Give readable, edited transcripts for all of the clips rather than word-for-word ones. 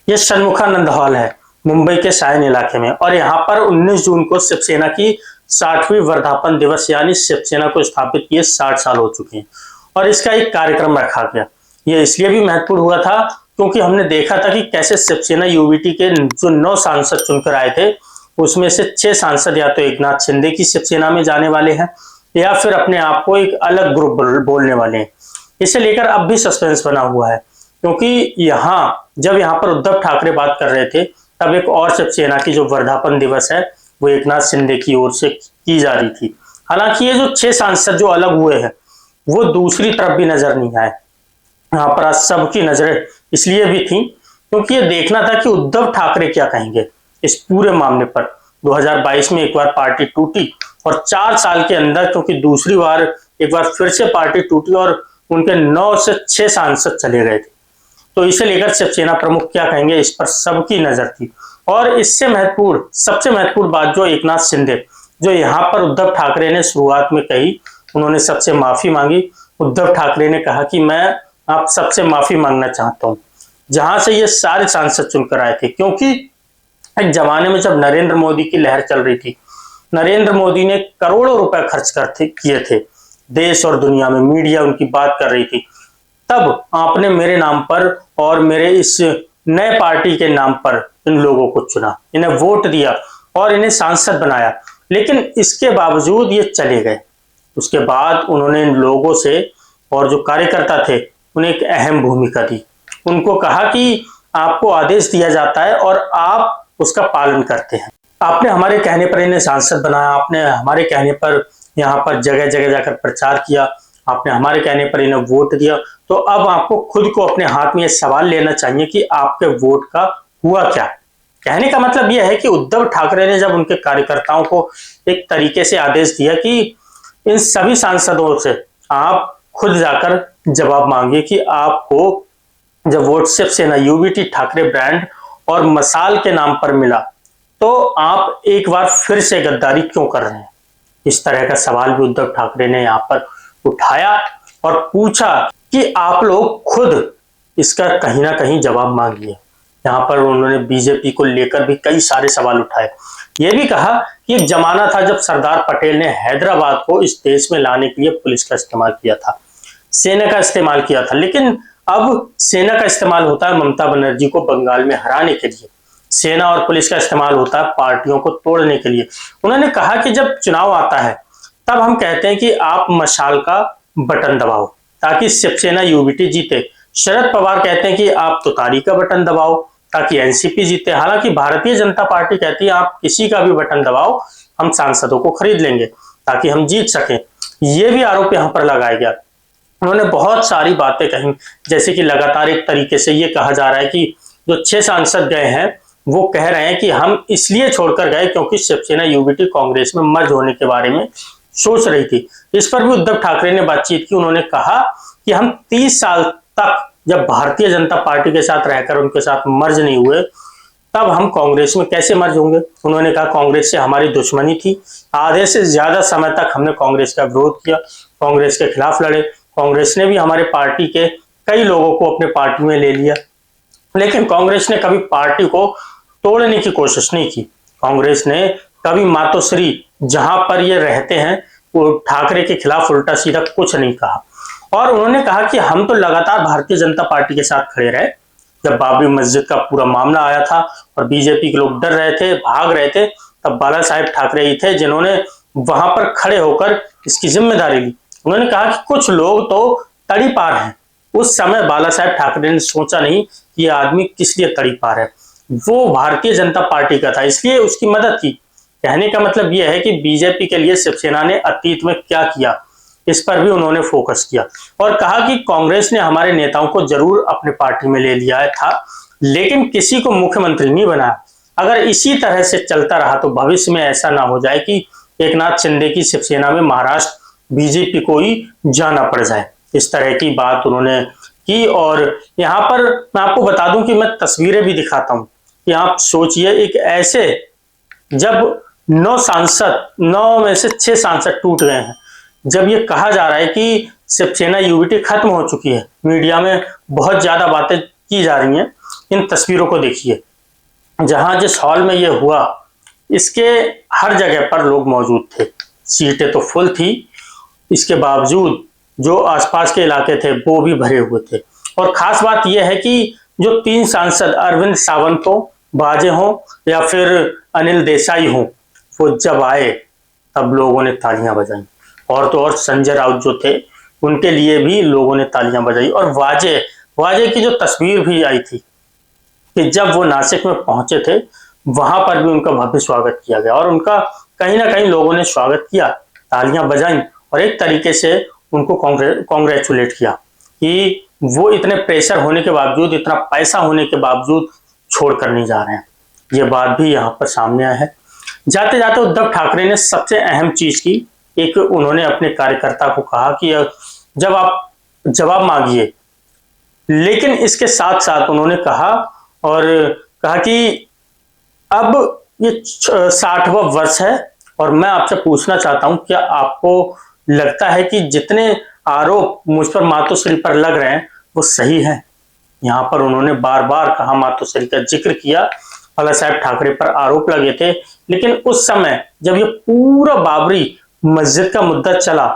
ये षणमुखानंद हॉल है मुंबई के सायन इलाके में, और यहाँ पर 19 जून को शिवसेना की 60वीं वर्धापन दिवस यानी शिवसेना को स्थापित किए 60 साल हो चुके हैं और इसका एक कार्यक्रम रखा गया। ये इसलिए भी महत्वपूर्ण हुआ था क्योंकि हमने देखा था कि कैसे शिवसेना यूबीटी के जो 9 सांसद चुनकर आए थे उसमें से 6 सांसद या तो एकनाथ शिंदे की शिवसेना में जाने वाले हैं या फिर अपने आप को एक अलग ग्रुप बोलने वाले हैं। इसे लेकर अब भी सस्पेंस बना हुआ है क्योंकि जब यहाँ पर उद्धव ठाकरे बात कर रहे थे तब एक और शिवसेना की जो वर्धापन दिवस है वो एकनाथ शिंदे की ओर से की जा रही थी। हालांकि ये जो 6 सांसद जो अलग हुए हैं वो दूसरी तरफ भी नजर नहीं आए। यहाँ पर आज सबकी नजरें इसलिए भी थी क्योंकि ये देखना था कि उद्धव ठाकरे क्या कहेंगे इस पूरे मामले पर। 2022 में एक बार पार्टी टूटी और 4 साल के अंदर क्योंकि दूसरी बार एक बार फिर से पार्टी टूटी और उनके 9 से 6 सांसद चले गए थे, तो इसे लेकर शिवसेना प्रमुख क्या कहेंगे इस पर सबकी नजर थी। और इससे सबसे महत्वपूर्ण बात जो एकनाथ शिंदे जो यहाँ पर उद्धव ठाकरे ने शुरुआत में कही, उन्होंने सबसे माफी मांगी। उद्धव ठाकरे ने कहा कि मैं आप सबसे माफी मांगना चाहता हूं जहां से ये सारे सांसद चुनकर आए थे, क्योंकि एक जमाने में जब नरेंद्र मोदी की लहर चल रही थी, नरेंद्र मोदी ने करोड़ों रुपए खर्च किए थे देश और दुनिया में, मीडिया उनकी बात कर रही थी, तब आपने मेरे नाम पर और मेरे इस नए पार्टी के नाम पर इन लोगों को चुना, इन्हें वोट दिया और इन्हें सांसद बनाया, लेकिन इसके बावजूद ये चले गए। उसके बाद उन्होंने इन लोगों से और जो कार्यकर्ता थे उन्हें एक अहम भूमिका दी। उनको कहा कि आपको आदेश दिया जाता है और आप उसका पालन करते हैं। आपने हमारे कहने पर इन्हें सांसद बनाया, आपने हमारे कहने पर यहाँ पर जगह जगह जाकर प्रचार किया, आपने हमारे कहने पर इन्हें वोट दिया, तो अब आपको खुद को अपने हाथ में ये सवाल लेना चाहिए कि आपके वोट का हुआ क्या। कहने का मतलब यह है कि उद्धव ठाकरे ने जब उनके कार्यकर्ताओं को एक तरीके से आदेश दिया कि इन सभी सांसदों से आप खुद जाकर जवाब मांगिए कि आपको जब vote Shiv Sena UBT Thackeray brand और मसाल के नाम पर मिला तो आप एक बार फिर से गद्दारी क्यों कर रहे हैं। इस तरह का सवाल भी उद्धव ठाकरे ने यहाँ पर उठाया और पूछा कि आप लोग खुद इसका कहीं ना कहीं जवाब मांगिए। यहाँ पर उन्होंने बीजेपी को लेकर भी कई सारे सवाल उठाए। ये भी कहा कि एक जमाना था जब सरदार पटेल ने हैदराबाद को इस देश में लाने के लिए पुलिस का इस्तेमाल किया था, सेना का इस्तेमाल किया था, लेकिन अब सेना का इस्तेमाल होता है ममता बनर्जी को बंगाल में हराने के लिए, सेना और पुलिस का इस्तेमाल होता है पार्टियों को तोड़ने के लिए। उन्होंने कहा कि जब चुनाव आता है तब हम कहते हैं कि आप मशाल का बटन दबाओ ताकि शिवसेना यूबीटी जीते। शरद पवार कहते हैं कि आप तुतारी का बटन दबाओ ताकि एनसीपी जीते। हालांकि भारतीय जनता पार्टी कहती है आप किसी का भी बटन दबाओ, हम सांसदों को खरीद लेंगे ताकि हम जीत सकें। ये भी आरोप यहाँ पर लगाया गया। उन्होंने बहुत सारी बातें कही, जैसे कि लगातार एक तरीके से ये कहा जा रहा है कि जो 6 सांसद गए हैं वो कह रहे हैं कि हम इसलिए छोड़कर गए क्योंकि शिवसेना यूबीटी कांग्रेस में मर्ज होने के बारे में सोच रही थी। इस पर भी उद्धव ठाकरे ने बातचीत की। उन्होंने कहा कि हम 30 साल तक जब भारतीय जनता पार्टी के साथ रहकर उनके साथ मर्ज नहीं हुए तब हम कांग्रेस में कैसे मर्ज होंगे। उन्होंने कहा कांग्रेस से हमारी दुश्मनी थी, आधे से ज्यादा समय तक हमने कांग्रेस का विरोध किया, कांग्रेस के खिलाफ लड़े, कांग्रेस ने भी हमारे पार्टी के कई लोगों को अपने पार्टी में ले लिया, लेकिन कांग्रेस ने कभी पार्टी को तोड़ने की कोशिश नहीं की। कांग्रेस ने कभी मातोश्री जहां पर ये रहते हैं वो ठाकरे के खिलाफ उल्टा सीधा कुछ नहीं कहा। और उन्होंने कहा कि हम तो लगातार भारतीय जनता पार्टी के साथ खड़े रहे। जब बाबरी मस्जिद का पूरा मामला आया था और बीजेपी के लोग डर रहे थे, भाग रहे थे, तब बाला साहेब ठाकरे ही थे जिन्होंने वहां पर खड़े होकर इसकी जिम्मेदारी ली। उन्होंने कहा कि कुछ लोग तो तड़ी पार हैं। उस समय बाला साहेब ठाकरे ने सोचा नहीं कि यह आदमी किस लिए तड़ी पार है, वो भारतीय जनता पार्टी का था इसलिए उसकी मदद की। कहने का मतलब यह है कि बीजेपी के लिए शिवसेना ने अतीत में क्या किया इस पर भी उन्होंने फोकस किया और कहा कि कांग्रेस ने हमारे नेताओं को जरूर अपने पार्टी में ले लिया था लेकिन किसी को मुख्यमंत्री नहीं बनाया। अगर इसी तरह से चलता रहा तो भविष्य में ऐसा ना हो जाए कि एकनाथ शिंदे की शिवसेना में महाराष्ट्र बीजेपी को ही जाना पड़ जाए। इस तरह की बात उन्होंने की। और यहाँ पर मैं आपको बता दूं कि मैं तस्वीरें भी दिखाता हूं कि आप सोचिए एक ऐसे जब 9 में से 6 सांसद टूट गए हैं, जब ये कहा जा रहा है कि शिवसेना यूबीटी खत्म हो चुकी है, मीडिया में बहुत ज्यादा बातें की जा रही हैं, इन तस्वीरों को देखिए, जहां जिस हॉल में ये हुआ इसके हर जगह पर लोग मौजूद थे, सीटें तो फुल थी, इसके बावजूद जो आसपास के इलाके थे वो भी भरे हुए थे। और खास बात यह है कि जो 3 सांसद अरविंद सावंत हो, बाजे हों या फिर अनिल देसाई हों, वो जब आए तब लोगों ने तालियां बजाई। और तो और संजय राउत जो थे उनके लिए भी लोगों ने तालियां बजाई। और वाजे वाजे की जो तस्वीर भी आई थी कि जब वो नासिक में पहुंचे थे वहां पर भी उनका भव्य स्वागत किया गया और उनका कहीं ना कहीं लोगों ने स्वागत किया, तालियां बजाई और एक तरीके से उनको कॉन्ग्रेचुलेट किया कि वो इतने प्रेशर होने के बावजूद, इतना पैसा होने के बावजूद छोड़कर नहीं जा रहे हैं। ये बात भी यहाँ पर सामने आया है। जाते जाते उद्धव ठाकरे ने सबसे अहम चीज की, एक उन्होंने अपने कार्यकर्ता को कहा कि जब आप जवाब मांगिए, लेकिन इसके साथ साथ उन्होंने कहा कि अब ये 60वां वर्ष है और मैं आपसे पूछना चाहता हूं, क्या आपको लगता है कि जितने आरोप मुझ पर मातोश्री पर लग रहे हैं वो सही है? यहाँ पर उन्होंने बार बार कहा, मातोश्री का जिक्र किया, बाला साहेब ठाकरे पर आरोप लगे थे, लेकिन उस समय जब ये पूरा बाबरी मस्जिद का मुद्दा चला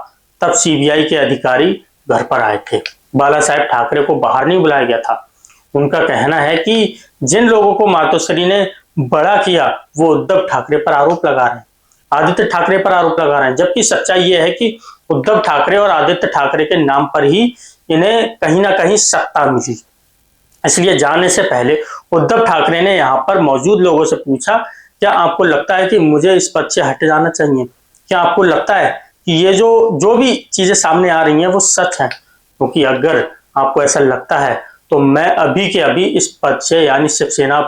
तब सीबीआई के अधिकारी घर पर आए थे। बाला साहेब ठाकरे को बाहर नहीं बुलाया गया था। उनका कहना है कि जिन लोगों को मातोश्री ने बड़ा किया वो उद्धव ठाकरे पर आरोप लगा रहे हैं, आदित्य ठाकरे पर आरोप लगा रहे हैं, जबकि सच्चाई ये है कि उद्धव ठाकरे और आदित्य ठाकरे के नाम पर ही इन्हें कहीं ना कहीं सत्ता मिली। इसलिए जाने से पहले उद्धव ठाकरे ने यहाँ पर मौजूद लोगों से पूछा, क्या आपको लगता है कि मुझे इस पद से हट जाना चाहिए? क्या आपको लगता है कि ये जो भी चीजें सामने आ रही हैं वो सच है? क्योंकि अगर आपको ऐसा लगता है तो मैं अभी के अभी इस पद से यानी शिवसेना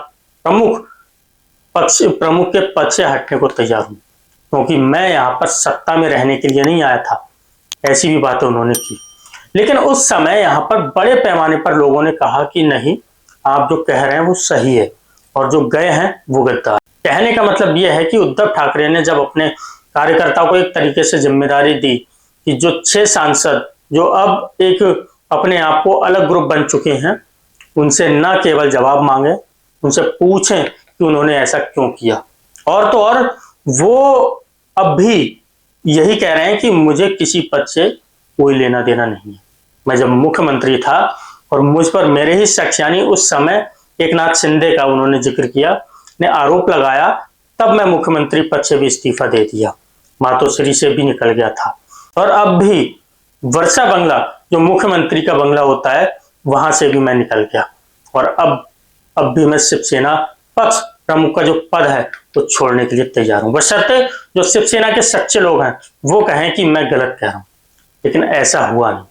प्रमुख के पद से हटने को तैयार हूं, क्योंकि मैं यहाँ पर सत्ता में रहने के लिए नहीं आया था। ऐसी भी बातें उन्होंने की। लेकिन उस समय यहाँ पर बड़े पैमाने पर लोगों ने कहा कि नहीं, आप जो कह रहे हैं वो सही है और जो गए हैं वो गद्दार। कहने का मतलब यह है कि उद्धव ठाकरे ने जब अपने कार्यकर्ताओं को एक तरीके से जिम्मेदारी दी कि जो 6 सांसद जो अब एक अपने आप को अलग ग्रुप बन चुके हैं, उनसे न केवल जवाब मांगे, उनसे पूछें कि उन्होंने ऐसा क्यों किया। और तो और वो अब भी यही कह रहे हैं कि मुझे किसी पद से कोई लेना देना नहीं है। मैं जब मुख्यमंत्री था और मुझ पर मेरे ही शख्स यानी उस समय एकनाथ शिंदे का उन्होंने जिक्र किया, ने आरोप लगाया, तब मैं मुख्यमंत्री पद से भी इस्तीफा दे दिया, मातोश्री से भी निकल गया था। और अब भी वर्षा बंगला जो मुख्यमंत्री का बंगला होता है वहां से भी मैं निकल गया और अब भी मैं शिवसेना पक्ष प्रमुख का जो पद है वो छोड़ने के लिए तैयार हूं, बशर्ते जो शिवसेना के सच्चे लोग हैं वो कहें कि मैं गलत कह रहा हूं। लेकिन ऐसा हुआ नहीं।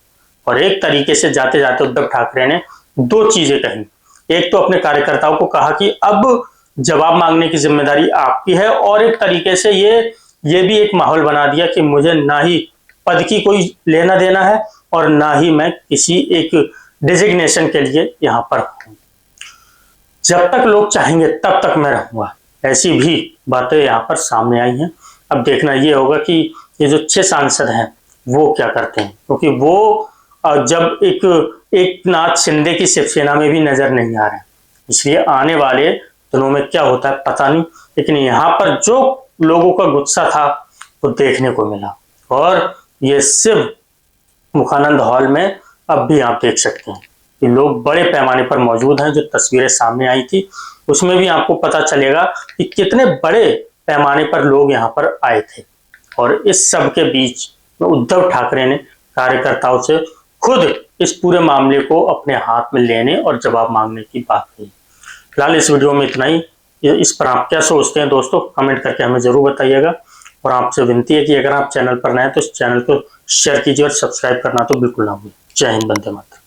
और एक तरीके से जाते जाते उद्धव ठाकरे ने 2 चीजें कही। एक तो अपने कार्यकर्ताओं को कहा कि अब जवाब मांगने की जिम्मेदारी आपकी है, और एक तरीके से ये भी एक माहौल बना दिया कि मुझे ना ही पद की कोई लेना देना है और ना ही मैं किसी एक डिजिग्नेशन के लिए यहाँ पर हूं। जब तक लोग चाहेंगे तब तक मैं रहूंगा। ऐसी भी बातें यहाँ पर सामने आई हैं। अब देखना ये होगा कि ये जो 6 सांसद हैं वो क्या करते हैं, क्योंकि वो जब एकनाथ शिंदे की शिवसेना में भी नजर नहीं आ रहे हैं, इसलिए आने वाले दिनों में क्या होता है पता नहीं। लेकिन यहाँ पर जो लोगों का गुस्सा था वो देखने को मिला, और ये शिव मुखानंद हॉल में अब भी आप देख सकते हैं कि लोग बड़े पैमाने पर मौजूद हैं। जो तस्वीरें सामने आई थी उसमें भी आपको पता चलेगा कि कितने बड़े पैमाने पर लोग यहाँ पर आए थे। और इस सब के बीच उद्धव ठाकरे ने कार्यकर्ताओं से खुद इस पूरे मामले को अपने हाथ में लेने और जवाब मांगने की बात कही। फिलहाल इस वीडियो में इतना ही। इस पर आप क्या सोचते हैं दोस्तों, कमेंट करके हमें जरूर बताइएगा। और आपसे विनती है कि अगर आप चैनल पर नए हैं तो इस चैनल को शेयर कीजिए और सब्सक्राइब करना तो बिल्कुल ना भूलें। जय हिंद, वंदे मातरम।